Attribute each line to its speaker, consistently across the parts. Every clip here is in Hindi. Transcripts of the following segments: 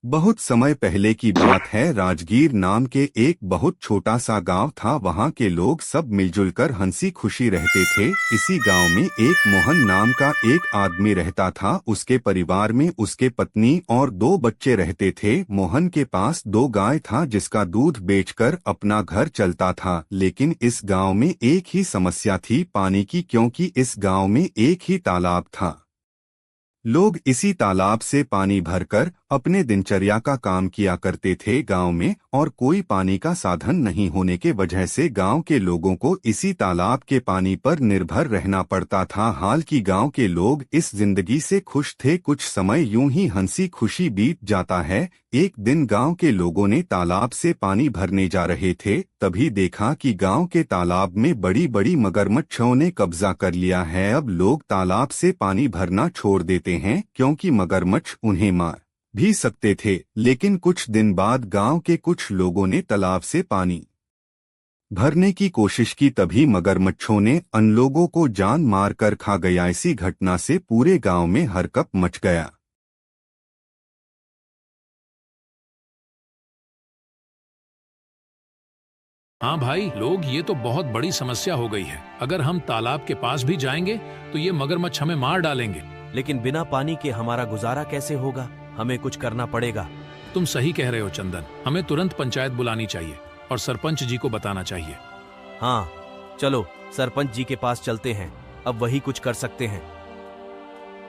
Speaker 1: बहुत समय पहले की बात है। राजगीर नाम के एक बहुत छोटा सा गांव था। वहां के लोग सब मिलजुल कर हंसी खुशी रहते थे। इसी गांव में एक मोहन नाम का एक आदमी रहता था। उसके परिवार में उसके पत्नी और दो बच्चे रहते थे। मोहन के पास दो गाय था जिसका दूध बेचकर अपना घर चलता था। लेकिन इस गांव में एक ही समस्या थी, पानी की, क्योंकि इस गांव में एक ही तालाब था। लोग इसी तालाब से पानी भरकर अपने दिनचर्या का काम किया करते थे। गांव में और कोई पानी का साधन नहीं होने के वजह से गांव के लोगों को इसी तालाब के पानी पर निर्भर रहना पड़ता था। हाल की गांव के लोग इस जिंदगी से खुश थे। कुछ समय यूं ही हंसी खुशी बीत जाता है। एक दिन गांव के लोगों ने तालाब से पानी भरने जा रहे थे, तभी देखा कि गांव के तालाब में बड़ी बड़ी मगरमच्छों ने कब्जा कर लिया है। अब लोग तालाब से पानी भरना छोड़ देते हैं क्योंकि मगरमच्छ उन्हें मार भी सकते थे। लेकिन कुछ दिन बाद गांव के कुछ लोगों ने तालाब से पानी भरने की कोशिश की, तभी मगरमच्छों ने अन लोगों को जान मार कर खा गया। इसी घटना से पूरे गांव में हरकंप मच गया।
Speaker 2: हाँ भाई लोग, ये तो बहुत बड़ी समस्या हो गई है। अगर हम तालाब के पास भी जाएंगे तो ये मगरमच्छ हमें मार डालेंगे।
Speaker 3: लेकिन बिना पानी के हमारा गुजारा कैसे होगा? हमें कुछ करना पड़ेगा।
Speaker 2: तुम सही कह रहे हो चंदन, हमें तुरंत पंचायत बुलानी चाहिए और सरपंच जी को बताना चाहिए।
Speaker 3: हाँ चलो सरपंच जी के पास चलते हैं, अब वही कुछ कर सकते हैं।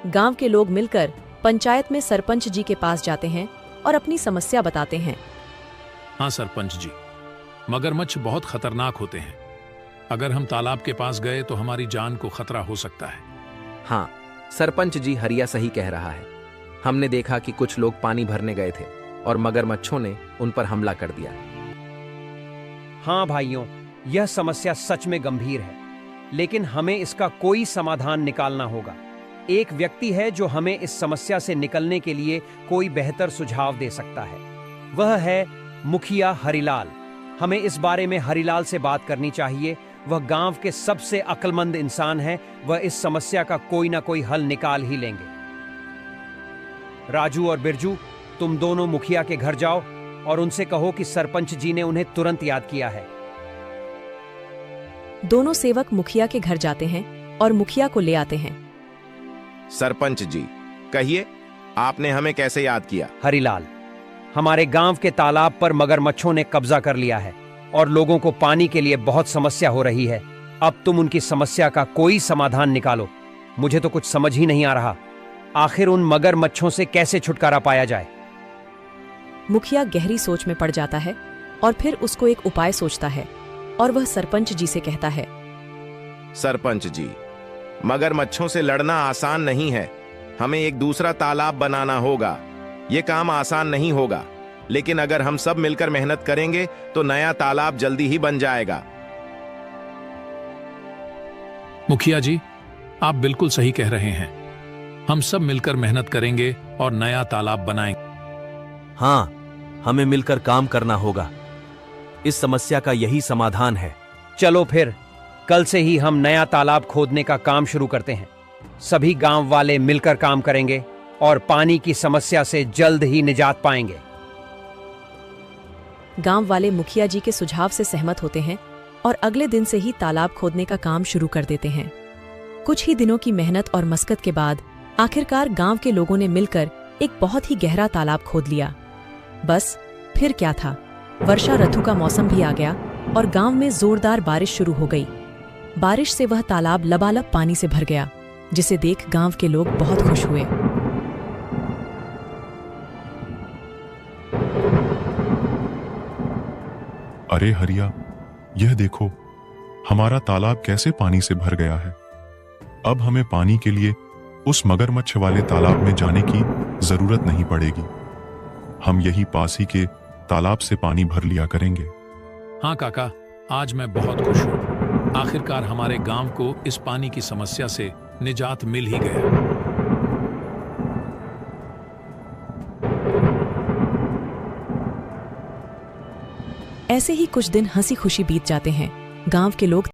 Speaker 4: गांव के लोग मिलकर पंचायत में सरपंच जी के पास जाते हैं और अपनी समस्या बताते हैं।
Speaker 2: हाँ सरपंच जी, मगरमच्छ बहुत खतरनाक होते हैं। अगर हम तालाब के पास गए तो हमारी जान को खतरा हो सकता है।
Speaker 5: हाँ सरपंच जी, हरिया सही कह रहा है। हमने देखा कि कुछ लोग पानी भरने गए थे और मगरमच्छों ने उन पर हमला कर दिया।
Speaker 6: हाँ भाइयों, यह समस्या सच में गंभीर है, लेकिन हमें इसका कोई समाधान निकालना होगा। एक व्यक्ति है जो हमें इस समस्या से निकलने के लिए कोई बेहतर सुझाव दे सकता है। वह है मुखिया हरिलाल। हमें इस बारे में हरिलाल से बात करनी चाहिए। वह गांव के सबसे अक्लमंद इंसान है। वह इस समस्या का कोई ना कोई हल निकाल ही लेंगे। राजू और बिरजू, तुम दोनों मुखिया के घर जाओ और उनसे कहो कि सरपंच जी ने उन्हें तुरंत याद किया है।
Speaker 4: दोनों सेवक मुखिया के घर जाते हैं और मुखिया को ले आते हैं।
Speaker 7: सरपंच जी, कहिए आपने हमें कैसे याद किया?
Speaker 6: हरिलाल, हमारे गांव के तालाब पर मगरमच्छों ने कब्जा कर लिया है और लोगों को पानी के लिए बहुत समस्या हो रही है। अब तुम उनकी समस्या का कोई समाधान निकालो। मुझे तो कुछ समझ ही नहीं आ रहा, आखिर उन मगरमच्छों से कैसे छुटकारा पाया जाए।
Speaker 4: मुखिया गहरी सोच में पड़ जाता है और फिर उसको एक उपाय सोचता है और वह सरपंच जी से कहता है।
Speaker 7: सरपंच जी, मगरमच्छों से लड़ना आसान नहीं है। हमें एक दूसरा तालाब बनाना होगा। ये काम आसान नहीं होगा, लेकिन अगर हम सब मिलकर मेहनत करेंगे तो नया तालाब जल्दी ही बन जाएगा।
Speaker 2: मुखिया जी, आप बिल्कुल सही कह रहे हैं। हम सब मिलकर मेहनत करेंगे और नया तालाब बनाएंगे।
Speaker 3: हाँ, हमें मिलकर काम करना होगा। इस समस्या का यही समाधान है।
Speaker 6: चलो फिर कल से ही हम नया तालाब खोदने का काम शुरू करते हैं। सभी गांव वाले मिलकर काम करेंगे और पानी की समस्या से जल्द ही निजात पाएंगे।
Speaker 4: गांव वाले मुखिया जी के सुझाव से सहमत होते हैं और अगले दिन से ही तालाब खोदने का काम शुरू कर देते हैं। कुछ ही दिनों की मेहनत और मशक्कत के बाद आखिरकार गांव के लोगों ने मिलकर एक बहुत ही गहरा तालाब खोद लिया। बस फिर क्या था, वर्षा ऋतु का मौसम भी आ गया और गांव में जोरदार बारिश शुरू हो गई। बारिश से वह तालाब लबालब पानी से भर गया, जिसे देख गांव के लोग बहुत खुश हुए।
Speaker 8: अरे हरिया, यह देखो, हमारा तालाब कैसे पानी से भर गया है। अब हमें पानी के लिए उस मगरमच्छ वाले तालाब में जाने की जरूरत नहीं पड़ेगी। हम यही पास ही के तालाब से पानी भर लिया करेंगे।
Speaker 2: हाँ काका, आज मैं बहुत खुश हूँ। आखिरकार हमारे गांव को इस पानी की समस्या से निजात मिल ही गया।
Speaker 4: ऐसे ही कुछ दिन हंसी खुशी बीत जाते हैं। गांव के लोग